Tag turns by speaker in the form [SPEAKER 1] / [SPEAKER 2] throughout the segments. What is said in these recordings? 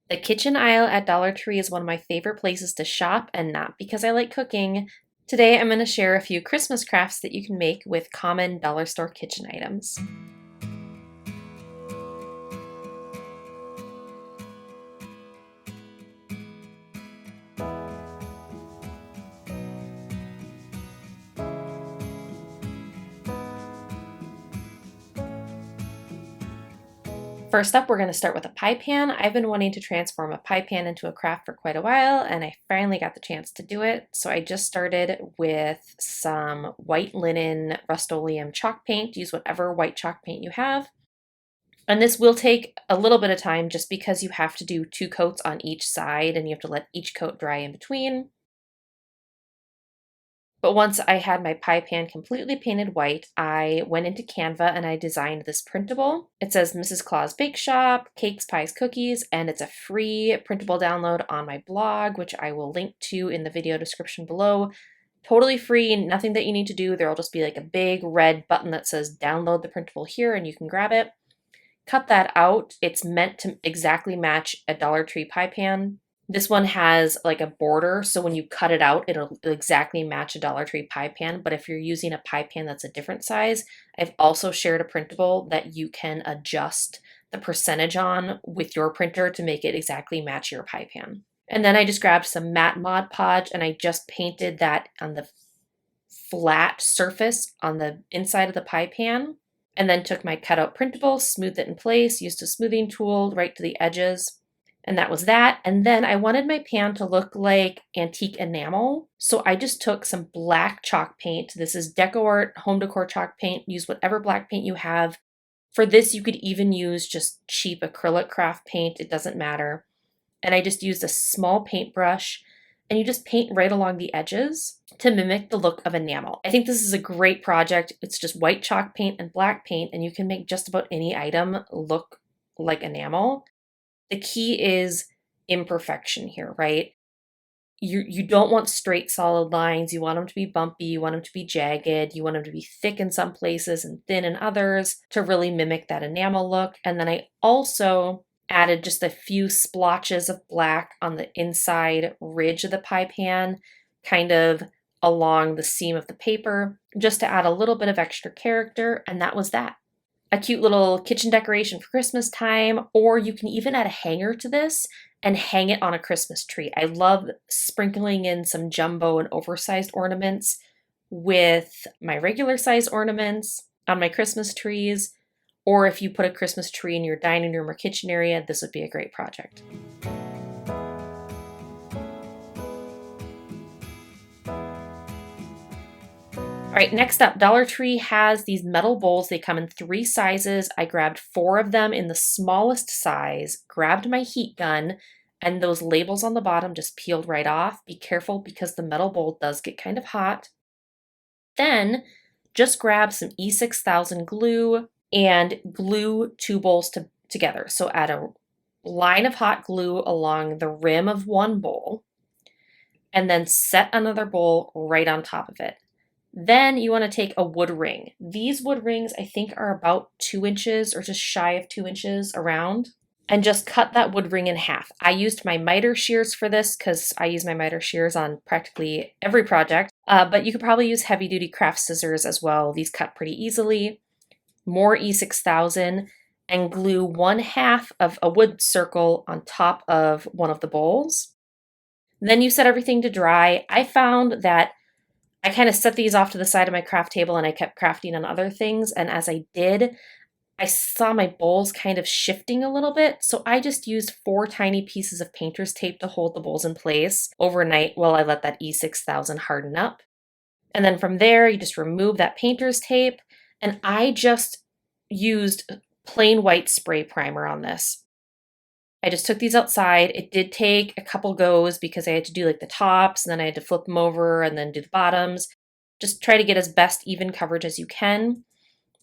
[SPEAKER 1] The kitchen aisle at Dollar Tree is one of my favorite places to shop, and not because I like cooking. Today I'm going to share a few Christmas crafts that you can make with common dollar store kitchen items. First up, we're going to start with a pie pan. I've been wanting to transform a pie pan into a craft for quite a while, and I finally got the chance to do it. So I just started with some white linen Rust-Oleum chalk paint. Use whatever white chalk paint you have. And this will take a little bit of time just because you have to do 2 coats on each side and you have to let each coat dry in between. But once I had my pie pan completely painted white, I went into Canva and I designed this printable. It says Mrs. Claus Bake Shop, Cakes, Pies, Cookies, and it's a free printable download on my blog, which I will link to in the video description below. Totally free, nothing that you need to do. There'll just be like a big red button that says download the printable here and you can grab it. Cut that out. It's meant to exactly match a Dollar Tree pie pan. This one has like a border, so when you cut it out, it'll exactly match a Dollar Tree pie pan. But if you're using a pie pan that's a different size, I've also shared a printable that you can adjust the percentage on with your printer to make it exactly match your pie pan. And then I just grabbed some matte Mod Podge and I just painted that on the flat surface on the inside of the pie pan. And then took my cutout printable, smoothed it in place, used a smoothing tool right to the edges. And that was that. And then I wanted my pan to look like antique enamel. So I just took some black chalk paint. This is Decor home decor chalk paint. Use whatever black paint you have. For this, you could even use just cheap acrylic craft paint. It doesn't matter. And I just used a small paintbrush and you just paint right along the edges to mimic the look of enamel. I think this is a great project. It's just white chalk paint and black paint, and you can make just about any item look like enamel. The key is imperfection here, right? You don't want straight solid lines. You want them to be bumpy. You want them to be jagged. You want them to be thick in some places and thin in others to really mimic that enamel look. And then I also added just a few splotches of black on the inside ridge of the pie pan, kind of along the seam of the paper, just to add a little bit of extra character, and that was that. A cute little kitchen decoration for Christmas time, or you can even add a hanger to this and hang it on a Christmas tree. I love sprinkling in some jumbo and oversized ornaments with my regular size ornaments on my Christmas trees. Or if you put a Christmas tree in your dining room or kitchen area, this would be a great project. All right, next up, Dollar Tree has these metal bowls. They come in 3 sizes. I grabbed 4 of them in the smallest size, grabbed my heat gun, and those labels on the bottom just peeled right off. Be careful because the metal bowl does get kind of hot. Then just grab some E6000 glue and glue 2 bowls together. So add a line of hot glue along the rim of one bowl and then set another bowl right on top of it. Then you want to take a wood ring. These wood rings I think are about 2 inches or just shy of 2 inches around, and just cut that wood ring in half. I used my miter shears for this because I use my miter shears on practically every project, but you could probably use heavy duty craft scissors as well. These cut pretty easily. More E6000 and glue 1/2 of a wood circle on top of one of the bowls. Then you set everything to dry. I found that I kind of set these off to the side of my craft table and I kept crafting on other things. And as I did, I saw my bowls kind of shifting a little bit. So I just used 4 tiny pieces of painter's tape to hold the bowls in place overnight while I let that E6000 harden up. And then from there, you just remove that painter's tape. And I just used plain white spray primer on this. I just took these outside. It did take a couple goes because I had to do like the tops and then I had to flip them over and then do the bottoms. Just try to get as best even coverage as you can.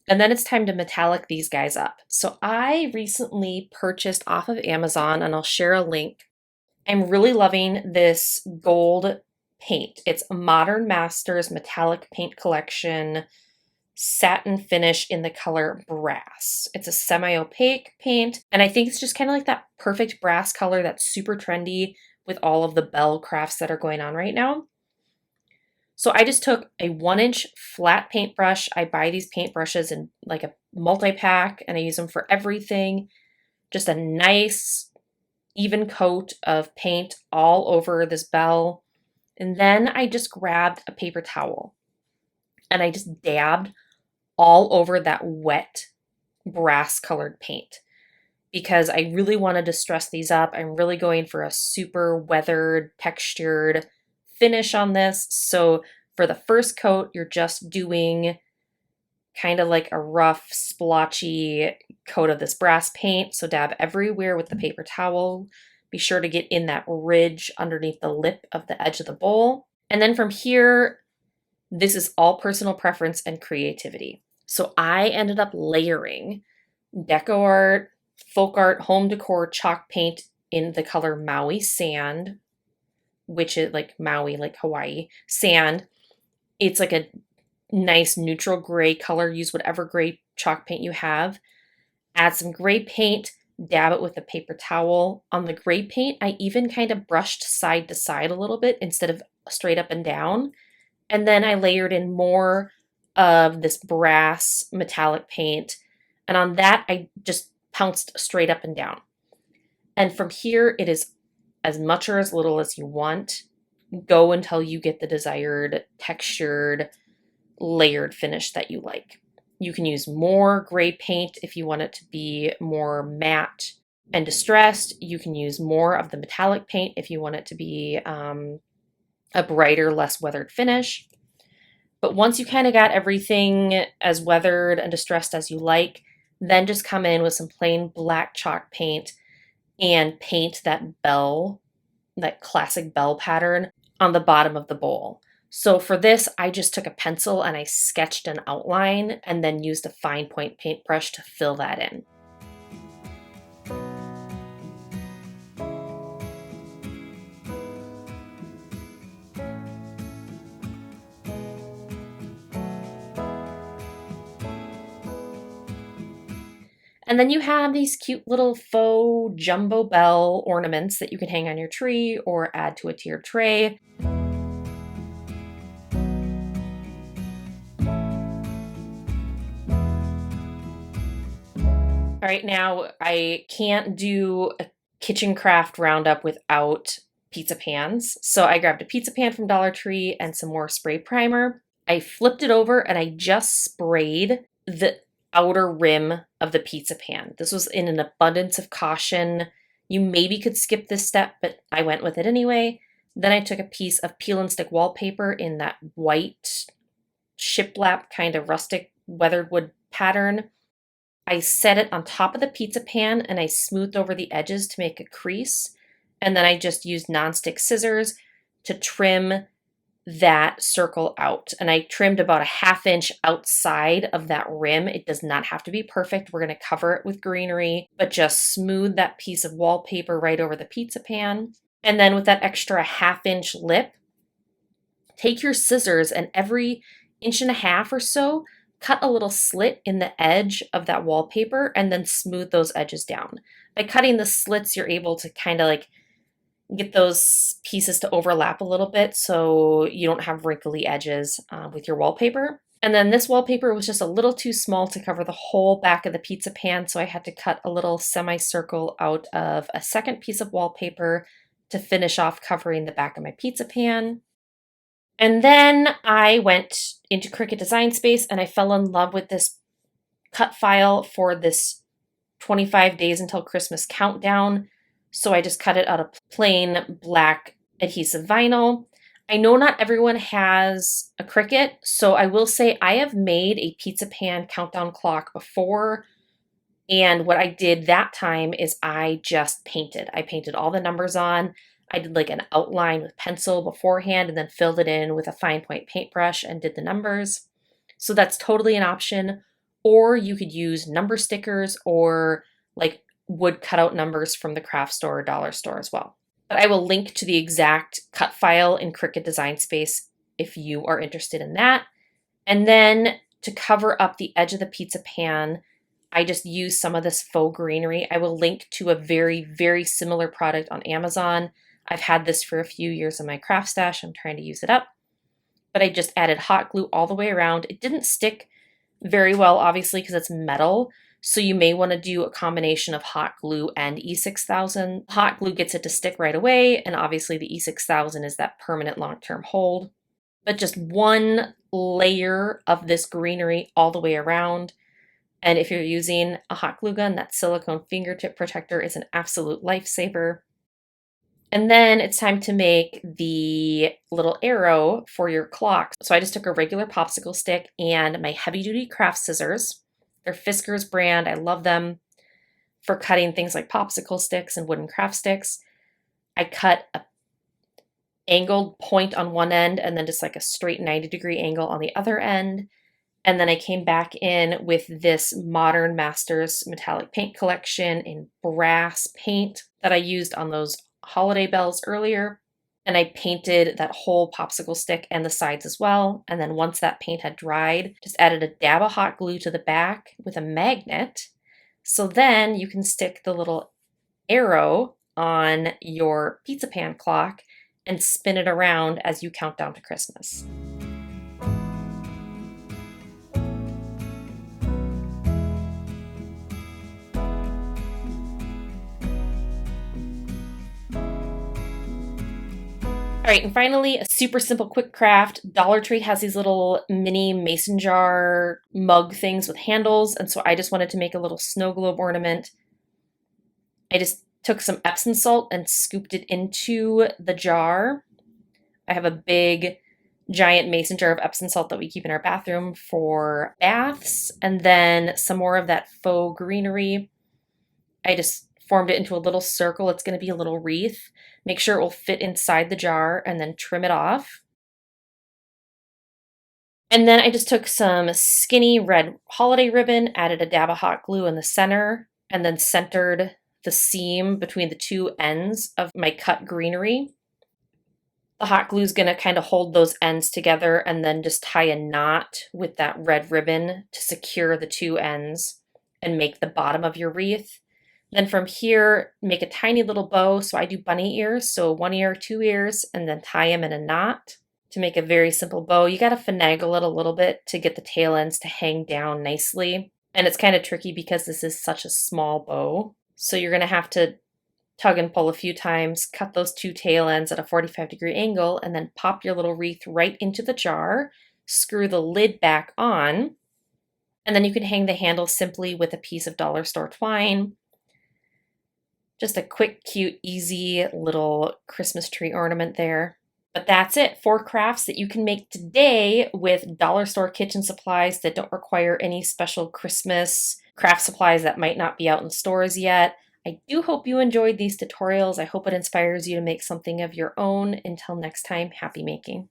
[SPEAKER 1] And then it's time to metallic these guys up. So I recently purchased off of Amazon, and I'll share a link. I'm really loving this gold paint. It's Modern Masters Metallic Paint Collection satin finish in the color Brass. It's a semi-opaque paint, and I think it's just kind of like that perfect brass color that's super trendy with all of the bell crafts that are going on right now. So I just took a 1-inch flat paintbrush. I buy these paintbrushes in like a multi-pack and I use them for everything. Just a nice even coat of paint all over this bell. And then I just grabbed a paper towel and I just dabbed all over that wet brass colored paint because I really want to distress these up. I'm really going for a super weathered, textured finish on this. So for the first coat, you're just doing kind of like a rough, splotchy coat of this brass paint. So dab everywhere with the paper towel. Be sure to get in that ridge underneath the lip of the edge of the bowl. And then from here, this is all personal preference and creativity. So I ended up layering deco art, folk art, home decor chalk paint in the color Maui sand, which is like Maui, like Hawaii sand. It's like a nice neutral gray color. Use whatever gray chalk paint you have. Add some gray paint, dab it with a paper towel. On the gray paint, I even kind of brushed side to side a little bit instead of straight up and down. And then I layered in more of this brass metallic paint. And on that, I just pounced straight up and down. And from here, it is as much or as little as you want. Go until you get the desired textured, layered finish that you like. You can use more gray paint if you want it to be more matte and distressed. You can use more of the metallic paint if you want it to be a brighter, less weathered finish. But once you kind of got everything as weathered and distressed as you like, then just come in with some plain black chalk paint and paint that bell, that classic bell pattern on the bottom of the bowl. So for this, I just took a pencil and I sketched an outline and then used a fine point paintbrush to fill that in. And then you have these cute little faux jumbo bell ornaments that you can hang on your tree or add to a tiered tray. All right, now I can't do a kitchen craft roundup without pizza pans. So I grabbed a pizza pan from Dollar Tree and some more spray primer. I flipped it over and I just sprayed the outer rim of the pizza pan. This was in an abundance of caution. You maybe could skip this step, but I went with it anyway. Then I took a piece of peel and stick wallpaper in that white shiplap kind of rustic weathered wood pattern. I set it on top of the pizza pan and I smoothed over the edges to make a crease. And then I just used nonstick scissors to trim that circle out. And I trimmed about a 1/2 inch outside of that rim. It does not have to be perfect. We're going to cover it with greenery, but just smooth that piece of wallpaper right over the pizza pan. And then with that extra 1/2 inch lip, take your scissors and every 1.5 inches or so, cut a little slit in the edge of that wallpaper and then smooth those edges down. By cutting the slits, you're able to kind of like get those pieces to overlap a little bit so you don't have wrinkly edges with your wallpaper. And then this wallpaper was just a little too small to cover the whole back of the pizza pan, so I had to cut a little semicircle out of a second piece of wallpaper to finish off covering the back of my pizza pan. And then I went into Cricut Design Space and I fell in love with this cut file for this 25 days until Christmas countdown. So I just cut it out of plain black adhesive vinyl. I know not everyone has a Cricut, so I will say I have made a pizza pan countdown clock before. And what I did that time is I just painted. I painted all the numbers on. I did like an outline with pencil beforehand and then filled it in with a fine point paintbrush and did the numbers. So that's totally an option. Or you could use number stickers or like wood cutout numbers from the craft store or dollar store as well. But I will link to the exact cut file in Cricut Design Space if you are interested in that. And then to cover up the edge of the pizza pan, I just used some of this faux greenery. I will link to a very, very similar product on Amazon. I've had this for a few years in my craft stash. I'm trying to use it up. But I just added hot glue all the way around. It didn't stick very well, obviously, because it's metal. So you may want to do a combination of hot glue and E6000. Hot glue gets it to stick right away, and obviously the E6000 is that permanent long-term hold. But just one layer of this greenery all the way around. And if you're using a hot glue gun, that silicone fingertip protector is an absolute lifesaver. And then it's time to make the little arrow for your clock. So I just took a regular popsicle stick and my heavy duty craft scissors. They're Fiskars brand. I love them for cutting things like popsicle sticks and wooden craft sticks. I cut a angled point on one end and then just like a straight 90-degree angle on the other end. And then I came back in with this Modern Masters metallic paint collection in brass paint that I used on those holiday bells earlier. And I painted that whole popsicle stick and the sides as well. And then once that paint had dried, just added a dab of hot glue to the back with a magnet. So then you can stick the little arrow on your pizza pan clock and spin it around as you count down to Christmas. All right, and finally, a super simple quick craft. Dollar Tree has these little mini mason jar mug things with handles, and so I just wanted to make a little snow globe ornament. I just took some Epsom salt and scooped it into the jar. I have a big, giant mason jar of Epsom salt that we keep in our bathroom for baths, and then some more of that faux greenery. I just formed it into a little circle. It's going to be a little wreath. Make sure it will fit inside the jar and then trim it off. And then I just took some skinny red holiday ribbon, added a dab of hot glue in the center, and then centered the seam between the two ends of my cut greenery. The hot glue is going to kind of hold those ends together and then just tie a knot with that red ribbon to secure the two ends and make the bottom of your wreath. Then from here, make a tiny little bow. So I do bunny ears, so 1 ear, 2 ears, and then tie them in a knot to make a very simple bow. You got to finagle it a little bit to get the tail ends to hang down nicely. And it's kind of tricky because this is such a small bow. So you're going to have to tug and pull a few times, cut those two tail ends at a 45-degree angle, and then pop your little wreath right into the jar, screw the lid back on, and then you can hang the handle simply with a piece of dollar store twine. Just a quick, cute, easy little Christmas tree ornament there. But that's it. 4 crafts that you can make today with dollar store kitchen supplies that don't require any special Christmas craft supplies that might not be out in stores yet. I do hope you enjoyed these tutorials. I hope it inspires you to make something of your own. Until next time, happy making.